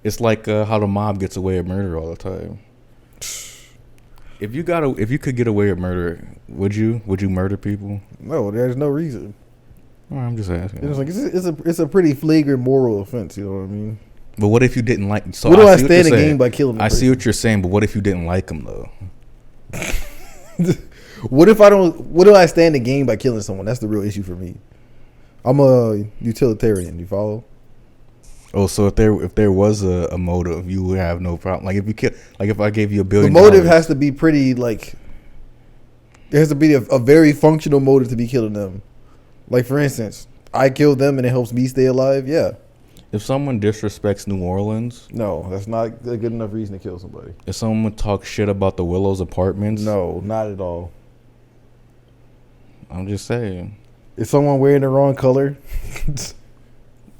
It's like how the mob gets away with murder all the time. If you could get away with murder, would you murder people? No, there's no reason. Well, I'm just asking. It's like it's a pretty flagrant moral offense. You know what I mean? But what if you didn't like? So what do I stand to gain by killing? I see what you're saying, but what if you didn't like him though? What if I don't? What do I stand to gain by killing someone? That's the real issue for me. I'm a utilitarian. You follow? Oh, so if there was a motive, you would have no problem. Like if I gave you $1 billion, the motive has to be pretty like. There has to be a very functional motive to be killing them. Like for instance, I killed them and it helps me stay alive. Yeah. If someone disrespects New Orleans, no, that's not a good enough reason to kill somebody. If someone talks shit about the Willows apartments, no, not at all. I'm just saying. If someone wearing the wrong color,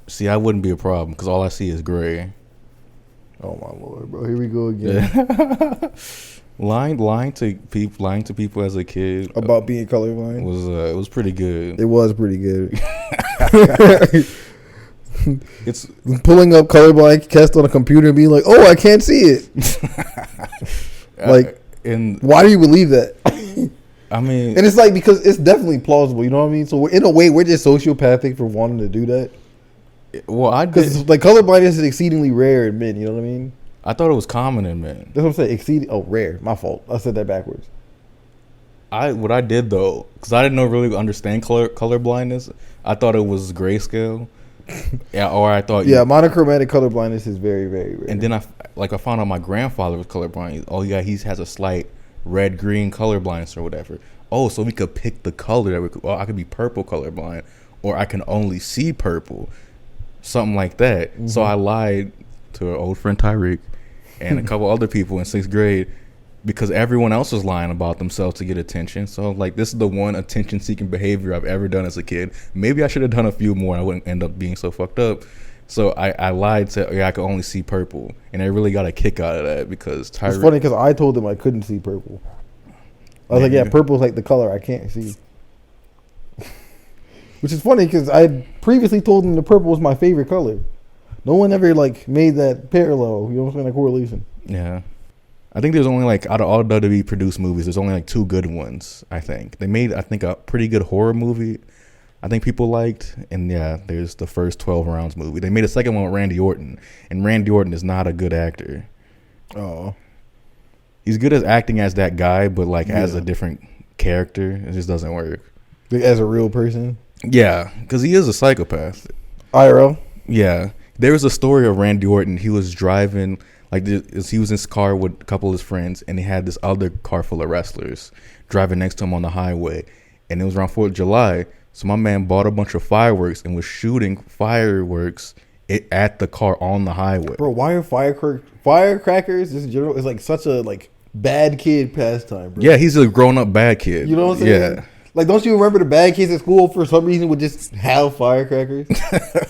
see, I wouldn't be a problem because all I see is gray. Oh my lord, bro! Here we go again. Yeah. lying to people as a kid about being colorblind was pretty good. It was pretty good. It's pulling up colorblind test on a computer and being like, "Oh, I can't see it." Like, and why do you believe that? I mean, and it's like because it's definitely plausible. You know what I mean? So in a way, we're just sociopathic for wanting to do that. Well, because like colorblindness is exceedingly rare in men. You know what I mean? I thought it was common in men. That's what I'm saying. Rare. My fault. I said that backwards. What I did though, because I didn't really understand color blindness. I thought it was grayscale. Yeah, or I thought monochromatic color blindness is very, very rare. And then I found out my grandfather was colorblind. Oh yeah, he has a slight red-green color blindness or whatever. Oh, so we could pick the color that I could be purple colorblind, or I can only see purple, something like that. Mm-hmm. So I lied to our old friend Tyreek and a couple other people in 6th grade because everyone else was lying about themselves to get attention. So like, this is the one attention-seeking behavior I've ever done as a kid. Maybe I should have done a few more. I wouldn't end up being so fucked up. So I lied to I could only see purple, and I really got a kick out of that because Tyreek. It's funny because I told them I couldn't see purple. I was like, yeah, purple's like the color I can't see. Which is funny because I previously told them the purple was my favorite color. No one ever like made that parallel. You know what I'm saying? That correlation. Yeah. I think there's only like, out of all WWE produced movies, there's only like 2 good ones, I think. They made, I think, a pretty good horror movie I think people liked. And yeah, there's the first 12 Rounds movie. They made a second one with Randy Orton. And Randy Orton is not a good actor. Oh. He's good as acting as that guy, but like as a different character, it just doesn't work. As a real person? Yeah, because he is a psychopath. IRL? Yeah. There was a story of Randy Orton. He was driving... Like, he was in his car with a couple of his friends, and he had this other car full of wrestlers driving next to him on the highway. And it was around 4th of July, so my man bought a bunch of fireworks and was shooting fireworks at the car on the highway. Bro, why are firecrackers just in general? It's like such a like bad kid pastime, bro. Yeah, he's a grown-up bad kid. You know what I'm saying? Yeah. Like, don't you remember the bad kids at school for some reason would just have firecrackers?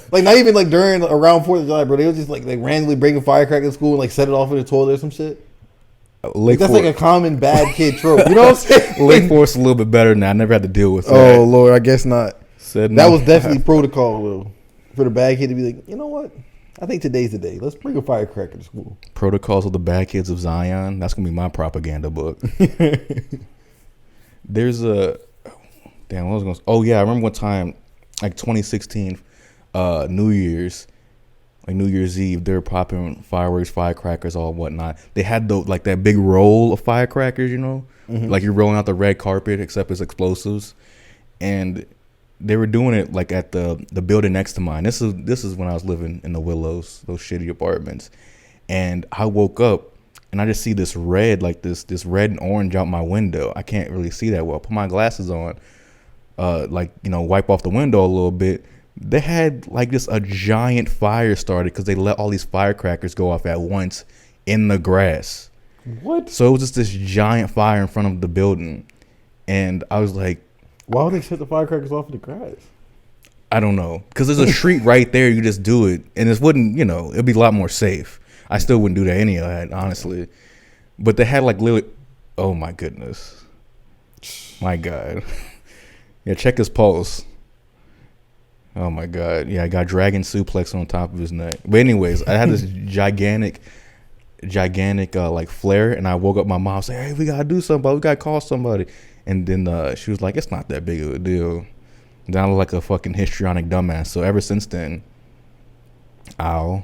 Like, not even like around 4th of July, bro. They would just like randomly bring a firecracker to school and like set it off in the toilet or some shit. Like, that's like a common bad kid trope. You know what I'm saying? Lake Forest a little bit better now. I never had to deal with that. Oh, Lord, I guess not. That was definitely protocol, though. For the bad kid to be like, you know what? I think today's the day. Let's bring a firecracker to school. Protocols of the Bad Kids of Zion. That's going to be my propaganda book. There's a... Damn, what was going to... Oh, yeah, I remember one time, like 2016, New Year's Eve, they were popping fireworks, firecrackers, all whatnot. They had that big roll of firecrackers, you know? Mm-hmm. Like you're rolling out the red carpet, except it's explosives. And they were doing it like at the building next to mine. This is when I was living in the Willows, those shitty apartments. And I woke up and I just see this red, like this red and orange out my window. I can't really see that well. Put my glasses on, wipe off the window a little bit. They had like just a giant fire started because they let all these firecrackers go off at once in the grass. What? So it was just this giant fire in front of the building. And I was like, why would they set the firecrackers off in the grass? I don't know. Because there's a street right there. You just do it. And it wouldn't, it'd be a lot more safe. I still wouldn't do that any of that, honestly. But they had like literally, oh my goodness. My God. Yeah, check his pulse. Oh my god. Yeah, I got dragon suplex on top of his neck. But anyways, I had this gigantic like flare, and I woke up my mom saying, "Hey, we gotta do something. We gotta call somebody." And then she was like, "It's not that big of a deal." And then I look like a fucking histrionic dumbass. So ever since then, ow.